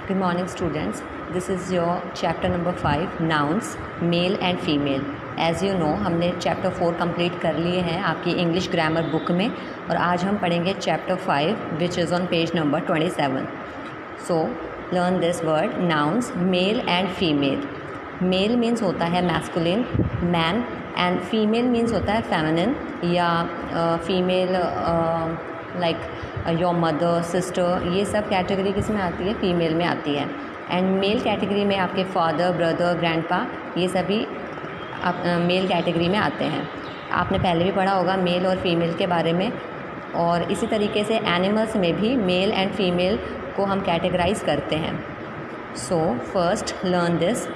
Good morning students. This is your chapter number 5 nouns male and female. As you know हमने chapter 4 complete कर लिए हैं आपकी English grammar book में और आज हम पढ़ेंगे chapter 5 which is on page number 27. So learn this word nouns male and female. Male means होता है masculine man and female means होता है feminine या female like your mother sister, ये सब कैटेगरी किस में आती है? फीमेल में आती है. एंड मेल कैटेगरी में आपके फादर ब्रदर ग्रैंडपा ये सभी मेल कैटेगरी में आते हैं. आपने पहले भी पढ़ा होगा मेल और फीमेल के बारे में. और इसी तरीके से एनिमल्स में भी मेल एंड फीमेल को हम कैटेगराइज करते हैं. So first learn this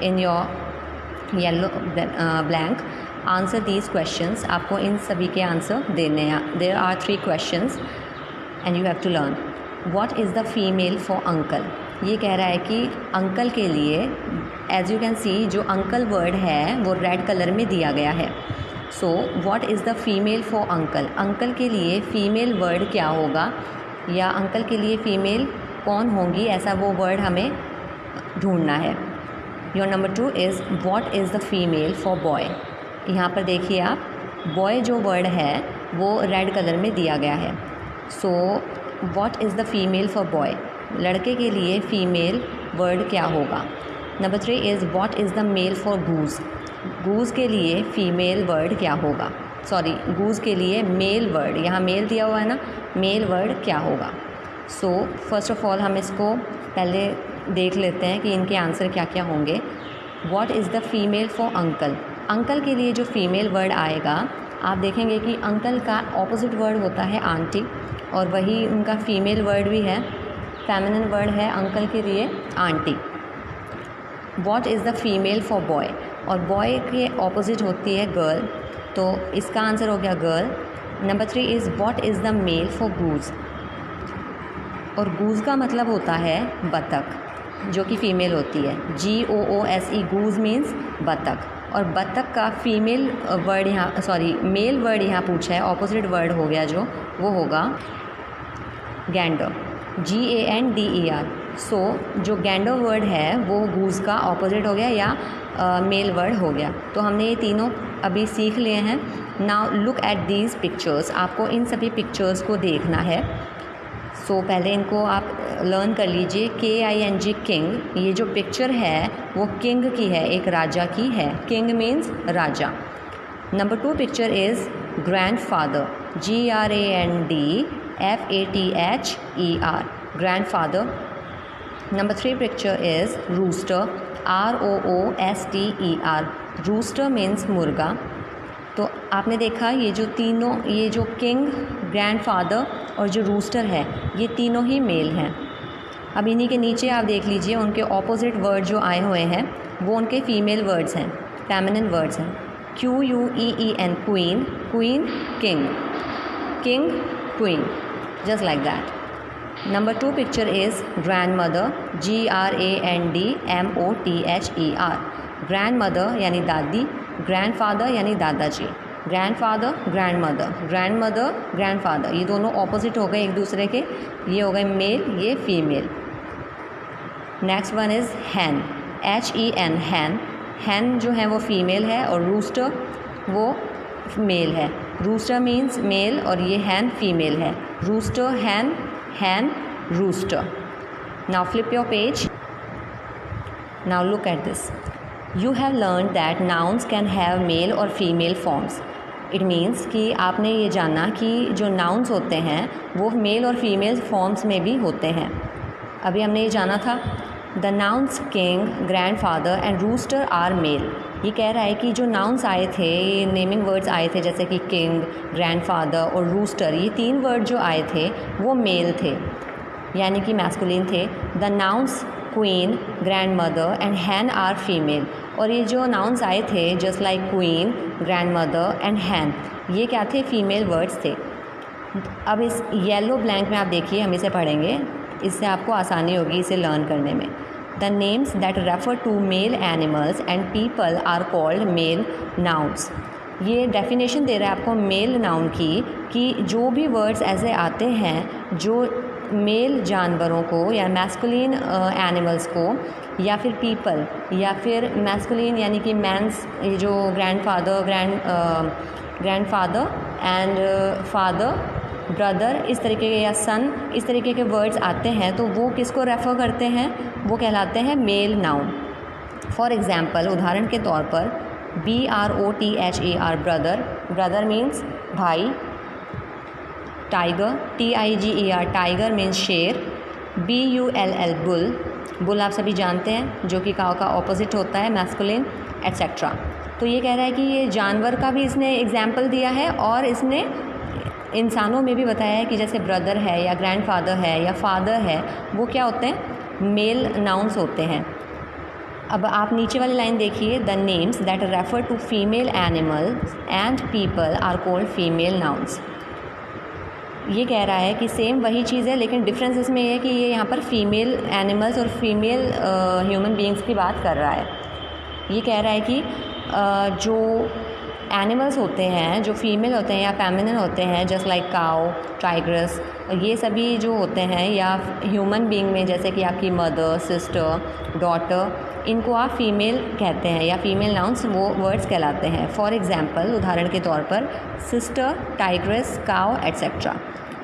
in your yellow blank. Answer these questions. आपको इन सभी के आंसर देने हैं. There are 3 questions and you have to learn. What is the female for uncle. ये कह रहा है कि अंकल के लिए एज यू कैन सी जो अंकल वर्ड है वो रेड कलर में दिया गया है. So what is the female for uncle. Uncle के लिए फ़ीमेल वर्ड क्या होगा या अंकल के लिए फ़ीमेल कौन होंगी, ऐसा वो वर्ड हमें ढूंढना है. Your number 2 is what is the female for boy. यहाँ पर देखिए आप बॉय जो वर्ड है वो रेड कलर में दिया गया है. So what is the female for boy. लड़के के लिए फ़ीमेल वर्ड क्या होगा. Number 3 is what is the male for goose. Goose के लिए फ़ीमेल वर्ड क्या होगा. सॉरी गूज़ के लिए मेल वर्ड, यहाँ मेल दिया हुआ है ना, मेल वर्ड क्या होगा. सो फर्स्ट ऑफ ऑल हम इसको पहले देख लेते हैं कि इनके आंसर क्या क्या होंगे. What is the female for uncle. Uncle के लिए जो फीमेल वर्ड आएगा आप देखेंगे कि अंकल का ऑपोजिट वर्ड होता है आंटी और वही उनका फीमेल वर्ड भी है, फेमिनिन वर्ड है अंकल के लिए aunty. What is the female for boy. और बॉय के ऑपोजिट होती है गर्ल, तो इसका आंसर हो गया girl. Number 3 is what is the male for goose. और गूज़ का मतलब होता है बतख जो कि फ़ीमेल होती है. GOOSE गूज़ मीन्स बतख. और बतख का फीमेल वर्ड यहाँ सॉरी मेल वर्ड यहाँ पूछा है, ऑपोजिट वर्ड हो गया जो वो होगा गैंडर. GANDER. सो जो गैंडर वर्ड है वो गूज़ का ऑपोजिट हो गया या मेल वर्ड हो गया. तो हमने ये तीनों अभी सीख लिए हैं. Now look at these pictures. आपको इन सभी पिक्चर्स को देखना है. सो पहले इनको आप लर्न कर लीजिए. KING king. ये जो पिक्चर है वो किंग की है, एक राजा की है. किंग मीन्स राजा. Number 2 picture is grandfather. GRANDFATHER grandfather. Number 3 picture is rooster. ROOSTER rooster means मुर्गा. तो आपने देखा ये जो तीनों, ये जो किंग, ग्रैंडफादर और जो रूस्टर है ये तीनों ही मेल हैं. अब इन्हीं के नीचे आप देख लीजिए उनके ऑपोजिट वर्ड जो आए हुए हैं वो उनके फीमेल वर्ड्स हैं, फेमिनिन वर्ड्स हैं. QUEEN queen. Queen king. King queen. Just like that. Number 2 picture is grand mother. GRANDMOTHER grand mother यानी दादी. ग्रैंडफादर यानी दादाजी. Grandfather grandmother. ग्रैंडमदर ग्रैंडफादर ये दोनों ऑपोजिट हो गए एक दूसरे के. ये हो गए मेल, ये female. Next one is hen. HEN hen. Hen जो है वो फीमेल है और रूस्टर वो मेल है. रूस्टर मीन्स मेल और ये हैन फीमेल है. Rooster hen, hen rooster. Now flip your page. Now look at this. You have learned that nouns can have male और female forms. It means कि आपने ये जाना कि जो nouns होते हैं वो मेल और फीमेल फॉर्म्स में भी होते हैं. अभी हमने ये जाना था. The nouns king, grandfather and rooster are male. ये कह रहा है कि जो nouns आए थे, ये नेमिंग वर्ड्स आए थे जैसे कि king, grandfather और rooster, ये 3 वर्ड जो आए थे वो मेल थे यानी कि मैस्कुलिन थे. The nouns queen, grandmother and hen are female. और ये जो नाउन्स आए थे just like queen, grandmother and hen, ये क्या थे? फीमेल वर्ड्स थे. अब इस येलो ब्लैंक में आप देखिए, हम इसे पढ़ेंगे, इससे आपको आसानी होगी इसे लर्न करने में. The names that refer to male animals and people are called male nouns. ये डेफिनेशन दे रहा है आपको मेल नाउन की कि जो भी वर्ड्स ऐसे आते हैं जो मेल जानवरों को या मैस्कुलिन एनिमल्स को या फिर पीपल या फिर मैस्कुलिन यानी कि मैंस, जो ग्रैंडफादर एंड फादर, ब्रदर इस तरीके के, या सन इस तरीके के वर्ड्स आते हैं तो वो किसको रेफ़र करते हैं, वो कहलाते हैं मेल नाउन। फॉर एग्ज़ाम्पल, उदाहरण के तौर पर BROTHER ब्रदर, ब्रदर मीन्स भाई। टाइगर TIGER टाइगर मीन्स शेर। BULL बुल, बुल आप सभी जानते हैं जो कि काऊ का ऑपोजिट होता है मैस्कुलिन, एट्सेट्रा। तो ये कह रहा है कि ये जानवर का भी इसने एग्जाम्पल दिया है और इसने इंसानों में भी बताया है कि जैसे ब्रदर है या ग्रैंडफादर है या फादर है, वो क्या होते हैं, मेल नाउन्स होते हैं। अब आप नीचे वाली लाइन देखिए, the names that refer to female animals and people are called female nouns. ये कह रहा है कि सेम वही चीज़ है, लेकिन डिफरेंस इसमें ये है कि ये यहाँ पर फीमेल एनिमल्स और फीमेल ह्यूमन बीइंग्स की बात कर रहा है। ये कह रहा है कि जो एनिमल्स होते हैं, जो फीमेल होते हैं या फेमिनिन होते हैं, जस्ट लाइक काऊ, टाइग्रस, ये सभी जो होते हैं, या ह्यूमन बीइंग में जैसे कि आपकी मदर, सिस्टर, डॉटर, इनको आप फीमेल कहते हैं या फीमेल नाउन्स वो वर्ड्स कहलाते हैं। फॉर एग्जांपल, उदाहरण के तौर पर सिस्टर, टाइग्रस, काऊ एट्सेट्रा।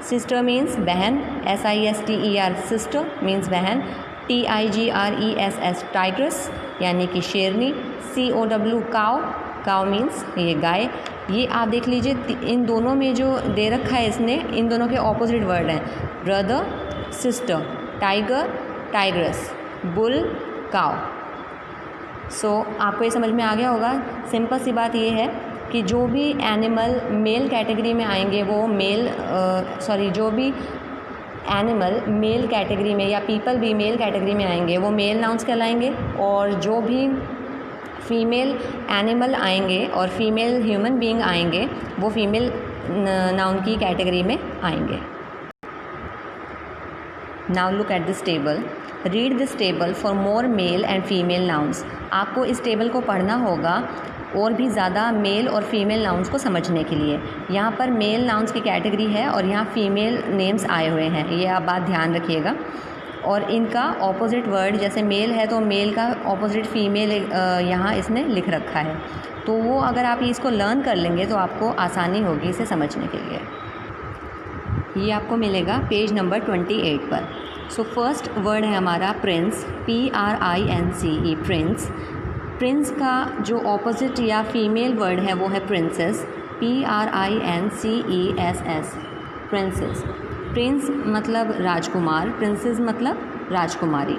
सिस्टर मीन्स बहन, SISTER सिस्टर मीन्स बहन। TIGRESS टाइग्रस यानी कि शेरनी। COW काऊ, काऊ मीन्स ये गाय। ये आप देख लीजिए, इन दोनों में जो दे रखा है इसने, इन दोनों के ऑपोजिट वर्ड हैं, brother, sister, tiger, tigress, bull, cow. So आपको ये समझ में आ गया होगा। सिंपल सी बात ये है कि जो भी एनिमल मेल कैटेगरी में आएंगे वो जो भी एनिमल मेल कैटेगरी में या पीपल भी मेल कैटेगरी में आएंगे वो मेल नाउन्स कहलाएंगे, और जो भी फीमेल एनिमल आएंगे और फीमेल ह्यूमन बीइंग आएंगे वो फीमेल नाउन की कैटेगरी में आएंगे। Now look at this table, read this table for more mail and female nouns. आपको इस टेबल को पढ़ना होगा और भी ज़्यादा मेल और फीमेल नाउन्स को समझने के लिए। यहाँ पर मेल नाउन्स की कैटेगरी है और यहाँ फीमेल नेम्स आए हुए हैं, ये आप बात ध्यान रखिएगा। और इनका ऑपोजिट वर्ड, जैसे मेल है तो मेल का ऑपोजिट फीमेल यहाँ इसने लिख रखा है, तो वो अगर आप इसको लर्न कर लेंगे तो आपको आसानी होगी इसे समझने के लिए। ये आपको मिलेगा पेज नंबर 28 पर। सो फर्स्ट वर्ड है हमारा प्रिंस, PRINCE प्रिंस। प्रिंस का जो ऑपोजिट या फीमेल वर्ड है वो है प्रिंसेस, PRINCESS प्रिंसेस। प्रिंस मतलब राजकुमार, प्रिंसेस मतलब राजकुमारी।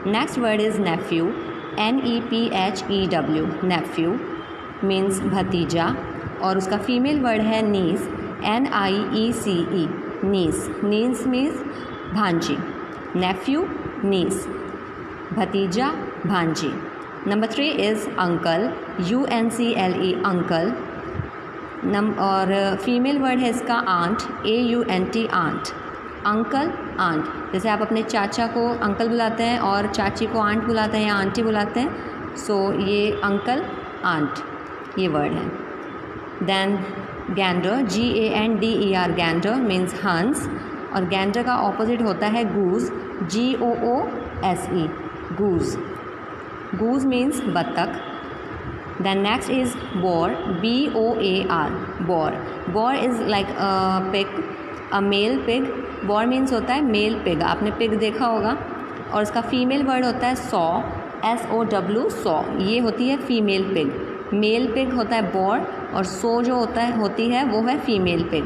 Next word is nephew, NEPHEW nephew means भतीजा, और उसका फीमेल वर्ड है नीस, NIECE नीस। नीस मीन्स भांजी, नेफ्यू नीस, भतीजा भांजी। Number 3 is uncle, UNCLE uncle. और फीमेल वर्ड है इसका aunt, AUNT aunt. Uncle, aunt, जैसे आप अपने चाचा को अंकल बुलाते हैं और चाची को आंट बुलाते हैं या आंटी बुलाते हैं, सो ये अंकल, आंट ये वर्ड है। Then gander, GANDER gander means हंस, और गैंडर का ऑपोजिट होता है goose, GOOSE goose. Goose means बत्तख। Then next is boar, BOAR boar. Boar is like a pig, a male pig. Boar means होता है मेल पिग, आपने पिग देखा होगा। और इसका फीमेल वर्ड होता है सॉ, SOW सॉ, ये होती है फीमेल पिग। मेल पिग होता है बोर और सो जो होती है वो है female pig.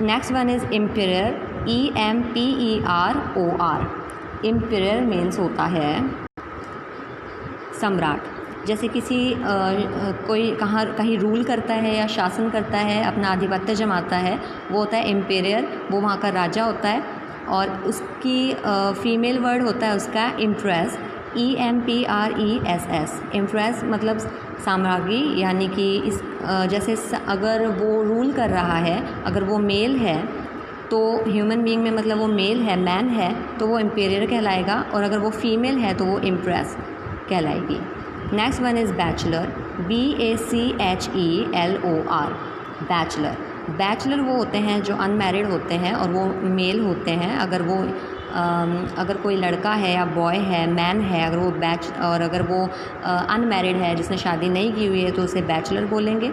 Next one is emperor, EMPEROR। Emperor means होता है सम्राट। जैसे किसी कोई कहीं रूल करता है या शासन करता है, अपना आधिपत्य जमाता है, वो होता है एम्पेरियर, वो वहाँ का राजा होता है। और उसकी फीमेल वर्ड होता है उसका इम्प्रेस, EMPRESS इम्प्रेस मतलब साम्राज्ञी, यानी कि इस जैसे अगर वो रूल कर रहा है, अगर वो मेल है तो ह्यूमन बीइंग में मतलब वो मेल है, मैन है, तो वो एम्पेरियर कहलाएगा, और अगर वो फीमेल है तो वो इम्प्रेस कहलाएगी। Next one is bachelor, BACHELOR bachelor. Bachelor वो होते हैं जो अनमैरिड होते हैं और वो मेल होते हैं। अगर कोई लड़का है या बॉय है, मैन है, अगर वो अनमैरिड है, जिसने शादी नहीं की हुई है, तो उसे बैचलर बोलेंगे।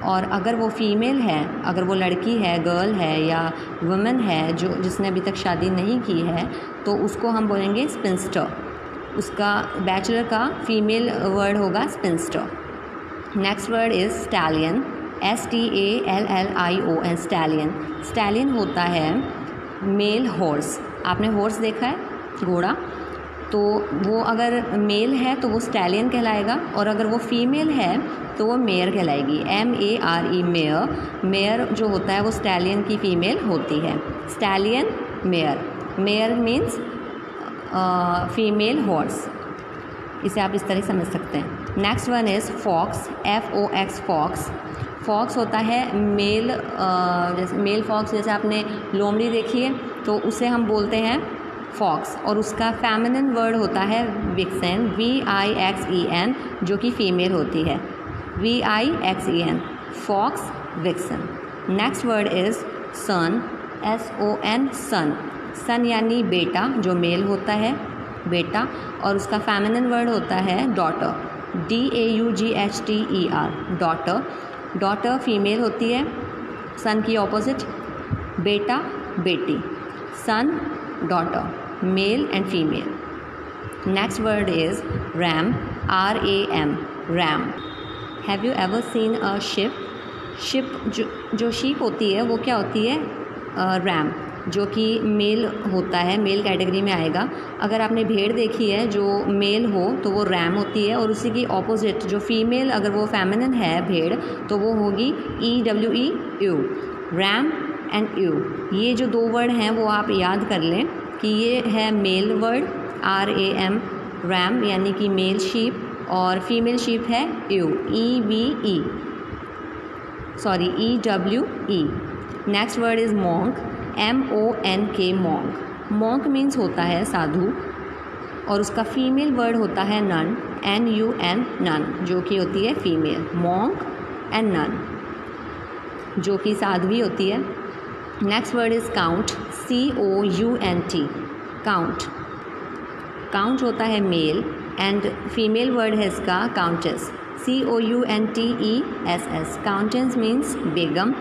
और अगर वो फीमेल है, अगर वो लड़की है, गर्ल है या वुमेन है जिसने अभी तक शादी नहीं की है, तो उसको हम बोलेंगे स्पिंस्टर। उसका बैचलर का फीमेल वर्ड होगा sphincter. Next word is stallion, STALLION, stallion. Stallion होता है मेल हॉर्स। आपने हॉर्स देखा है, घोड़ा? तो वो अगर मेल है तो वो स्टैलियन कहलाएगा, और अगर वो फीमेल है तो वो मेयर कहलाएगी, MARE, मेयर। मेयर जो होता है वो स्टैलियन की फ़ीमेल होती है। Stallion, mare. Mare means female horse. इसे आप इस तरह समझ सकते हैं। Next one is fox, FOX, fox. Fox होता है मेल, जैसे मेल फॉक्स, जैसे आपने लोमड़ी देखी है तो उसे हम बोलते हैं फॉक्स, और उसका फेमिनिन वर्ड होता है विक्सेन, VIXEN, जो कि फ़ीमेल होती है, VIXEN, fox, vixen. Next word is son, SON, son. Son यानी बेटा, जो मेल होता है, बेटा, और उसका फेमिनिन वर्ड होता है daughter, DAUGHTER, daughter. Daughter female होती है, सन की ऑपोजिट बेटा, बेटी। Son, daughter, male and female. Next word is ram, RAM, ram. Have you ever seen a ship? Ship जो शीप होती है वो क्या होती है? रैम, जो कि मेल होता है, मेल कैटेगरी में आएगा। अगर आपने भेड़ देखी है जो मेल हो तो वो रैम होती है, और उसी की ऑपोजिट जो फीमेल, अगर वो फेमिनिन है भेड़, तो वो होगी EWEU, रैम एंड यू। ये जो दो वर्ड हैं वो आप याद कर लें कि ये है मेल वर्ड RAM, रैम यानी कि मेल शीप, और फीमेल शीप है EWE। Next word is monk, MONK, monk. Monk means होता है साधु, और उसका फीमेल वर्ड होता है नन, NUN, नन, जो कि होती है फीमेल। मॉन्क एंड नन, जो कि साध्वी होती है। Next word is count, COUNT, count. Count होता है मेल, एंड फीमेल वर्ड है इसका काउंटेस, COUNTESS। काउंटेंस मीन्स बेगम।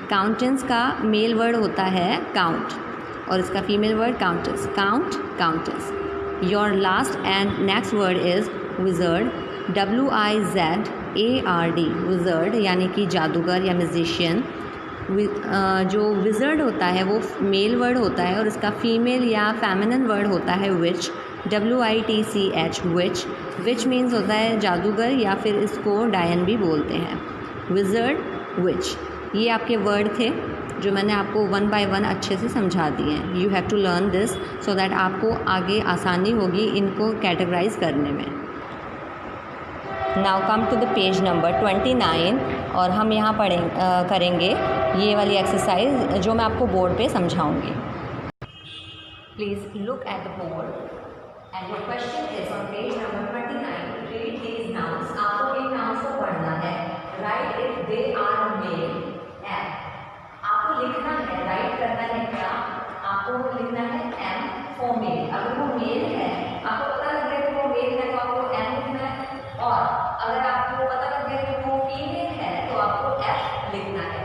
काउंटेंस का मेल वर्ड होता है काउंट, और इसका female word countess, count, countess. Your last and next word is wizard, WIZARD, wizard यानी कि जादूगर या म्यूजिशियन। जो विज़र्ड होता है वो मेल वर्ड होता है, और इसका फीमेल या फेमिनिन वर्ड होता है विच, WITCH, विच। विच मीन्स होता है जादूगर, या फिर इसको डायन भी बोलते हैं। विज़र्ड, विच। ये आपके वर्ड थे जो मैंने आपको 1 by 1 अच्छे से समझा दिए हैं। You have to learn this so that आपको आगे आसानी होगी इनको कैटेगराइज करने में। Now come to the page number 29, और हम यहाँ करेंगे ये वाली एक्सरसाइज जो मैं आपको बोर्ड पे समझाऊंगी। Please look at the board and your question is on page number 29, read these nouns. आपको इन नाउन्स को पढ़ना है। Right if they are male, आपको लिखना है, राइट करना है क्या? आपको लिखना है M फॉर मेल। अगर वो मेल है, आपको पता लग गया कि वो मेल है तो आपको M लिखना है, और अगर आपको पता लग गया कि वो फीमेल है तो आपको F लिखना है।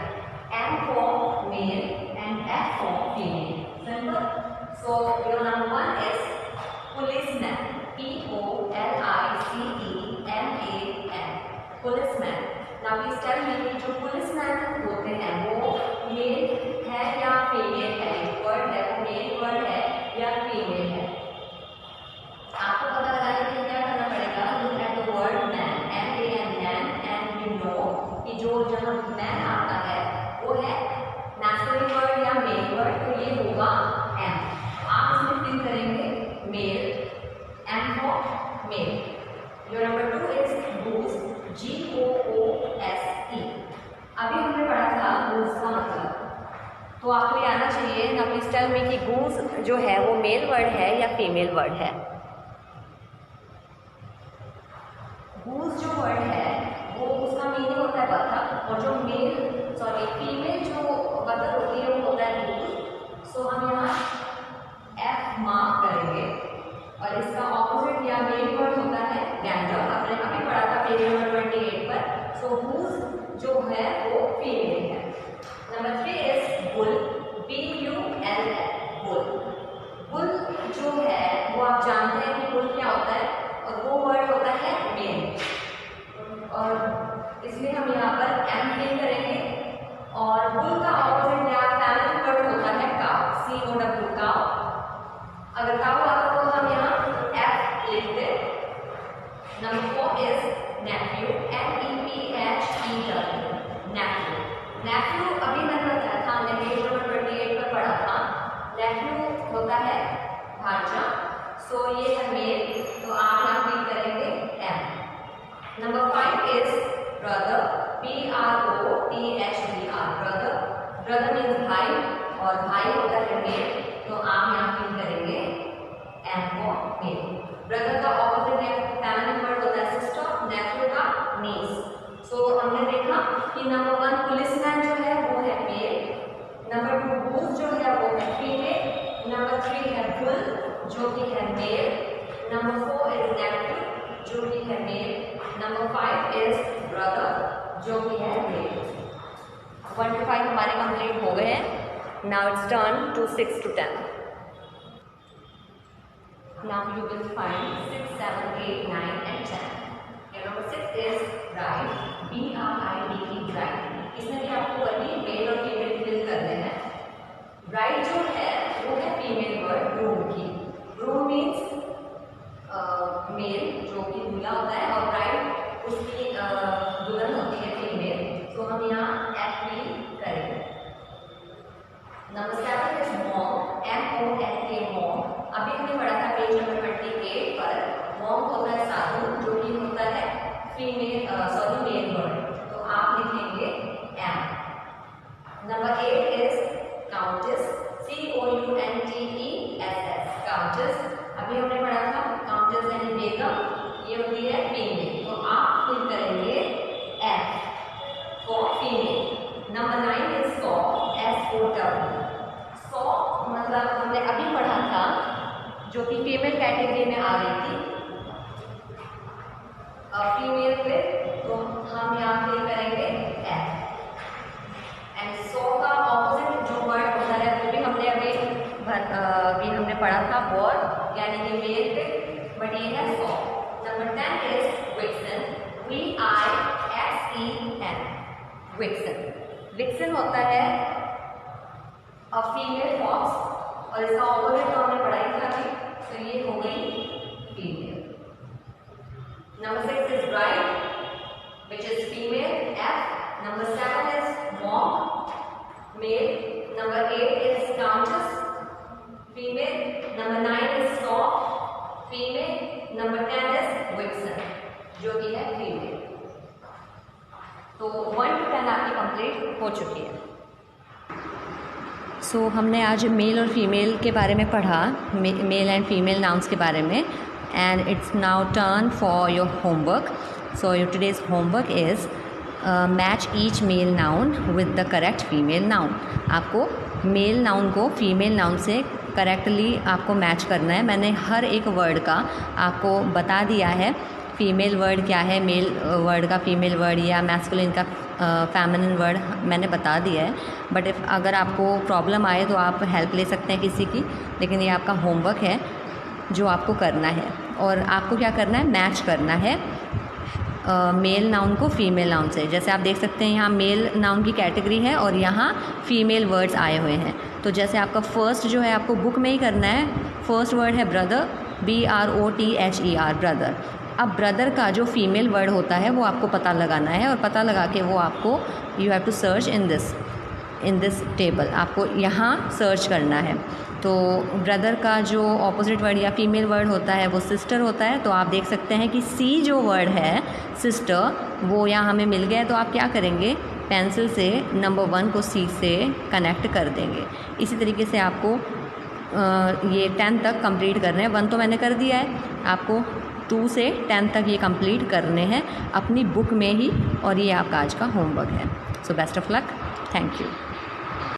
M for male and F for female. Simple. So your number 1 is policeman, POLICEMAN, policeman। Now please tell me, जो policeman होते हैं वो मेल है या फीमेल है? वर्ड है वो मेल वर्ड है या फीमेल है? आपको पता लगाने के लिए क्या करना पड़ेगा? Look at the word man, MAN, man, and you know कि जो जहाँ मैन आता है वो है मैस्कुलिन वर्ड या मेल वर्ड, तो ये होगा M। आप इसमें फिल करेंगे male, M for male. Your number 2 is goose, GOOSE। अभी हमने पढ़ा था गूस का मतलब, तो आपको ये आना चाहिए। ना प्लीज टेल मी कि गूस जो है वो मेल वर्ड है या फीमेल वर्ड है? गूस जो वर्ड है वो उसका मीनिंग होता है बतख, और जो फीमेल जो सो हम यहाँ एफ मार्क करेंगे और इसका ऑपोजिट या मेन वर्ड होता है गैंडर। हमने अभी पढ़ा था पेज नंबर 28 पर। सो हुज जो है वो फीमेल है। Number 3 is bull, BULL, bull. Bull जो है वो आप जानते हैं कि बुल क्या होता है, और वो वर्ड होता है मेल, और इसलिए हम यहाँ पर एम प्ले करेंगे। और बुल का ऑपोजिट या फेमिनिन वर्ड होता है काउ, COW, काउ। अगर काउ आता तो हम यहाँ एफ लिखते। Number 4 is nephew, NEPHEW, nephew. Nephew अभी मैंने बताया था, हमने पेज नंबर 28 पर पढ़ा था। नेफ्यू होता है भांजा। सो ये है मेल, तो आप यहाँ क्लिक करेंगे M. Number 5 is brother, BROTHER, brother. Brother means भाई, और भाई होता है मेल, तो आप यहाँ क्लिक करेंगे एम फॉर मेल। ब्रदर का ऑपोजिट फेमिनिन वर्ड होता है सिस्टर, नेफ्यू का नीस। सो हमने देखा कि नंबर 1 पुलिसमैन जो है वो है मेल, नंबर 2 बूज जो है वो है फीमेल, नंबर 3 है बुल जो कि है मेल, नंबर 4 इज नेफ्यू जो कि है मेल, नंबर 5 इज ब्रदर जो कि है मेल। 1 to 5 हमारे कंप्लीट हो गए हैं। Now it's turn to 6 to 10। Now you will find 6, 7, 8, 9 and 10. And number 6 is bride, BRIDE, bride. इसमें भी आपको वही मेल और फीमेल फिल करने हैं। ब्राइड जो है वो है फीमेल वर्ड ग्रूम की। ग्रूम मीन्स मेल जो कि दूल्हा होता है, और ब्राइड उसकी दुल्हन होती है फीमेल। तो हम यहाँ एफ फिल करेंगे। Number 7 is mom, MOMK, mom. अभी हमने पढ़ा था पेज नंबर 28 पर। मॉम होता है साधु जो कि होता है फीमेल मेल वर्ड, तो आप लिखेंगे M. Number 8 is countess, COUNTESS, countess. अभी हमने पढ़ा था काउंटेस यानी बेगम, ये होती है फीमेल, तो आप फिल करेंगे F for female. Number 9 is saw, SOW। Saw मतलब हमने अभी पढ़ा था जो कि फीमेल कैटेगरी में आ रही थी, फीमेल पे, तो हम यहाँ फिल करेंगे एफ। एंड सो का ऑपोजिट जो वर्ड होता है वो भी हमने अभी हमने पढ़ा था वॉर, यानी कि मेल पे, बट ये है so. Number 10 is vixen, VIXEN, vixen. Vixen होता है अ फीमेल फॉक्स, और इसका ऑपोजिट तो हमने पढ़ाई था कि, तो ये हो गई female. Number 6 is bride which is female, F. Number 7 is mom, male. Number 8 is countess, female. Number 9 is saw, female. Number 10 is vixen जो कि है female। तो 1 to 10 आपकी कंप्लीट हो चुकी है। सो हमने आज मेल और फीमेल के बारे में पढ़ा, मेल एंड फीमेल नाउन्स के बारे में, and it's now turn for your homework. So your today's homework is match each male noun with the correct female noun. आपको मेल नाउन को फीमेल नाउन से करेक्टली आपको मैच करना है। मैंने हर एक वर्ड का आपको बता दिया है, फीमेल वर्ड क्या है, मेल वर्ड का फीमेल वर्ड, या मैस्कुलिन का फेमिनिन वर्ड मैंने बता दिया है। बट अगर आपको प्रॉब्लम आए तो आप हेल्प ले सकते हैं किसी की, लेकिन ये आपका होमवर्क है जो आपको करना है। और आपको क्या करना है, मैच करना है मेल नाउन को फीमेल नाउन से। जैसे आप देख सकते हैं यहाँ मेल नाउन की कैटेगरी है और यहाँ फीमेल वर्ड्स आए हुए हैं। तो जैसे आपका फर्स्ट जो है आपको बुक में ही करना है, फर्स्ट वर्ड है ब्रदर, BROTHER, ब्रदर। अब ब्रदर का जो फीमेल वर्ड होता है वो आपको पता लगाना है, और पता लगा के वो आपको you have to search in this table, आपको यहाँ सर्च करना है। तो ब्रदर का जो ऑपोजिट वर्ड या फीमेल वर्ड होता है वो सिस्टर होता है। तो आप देख सकते हैं कि सी जो वर्ड है सिस्टर, वो यहाँ हमें मिल गया है। तो आप क्या करेंगे, पेंसिल से नंबर 1 को सी से कनेक्ट कर देंगे। इसी तरीके से आपको ये 10 तक कंप्लीट करने हैं। 1 तो मैंने कर दिया है, आपको 2 से 10 तक ये कंप्लीट करने हैं अपनी बुक में ही, और ये आपका आज का होमवर्क है। So best of luck, thank you.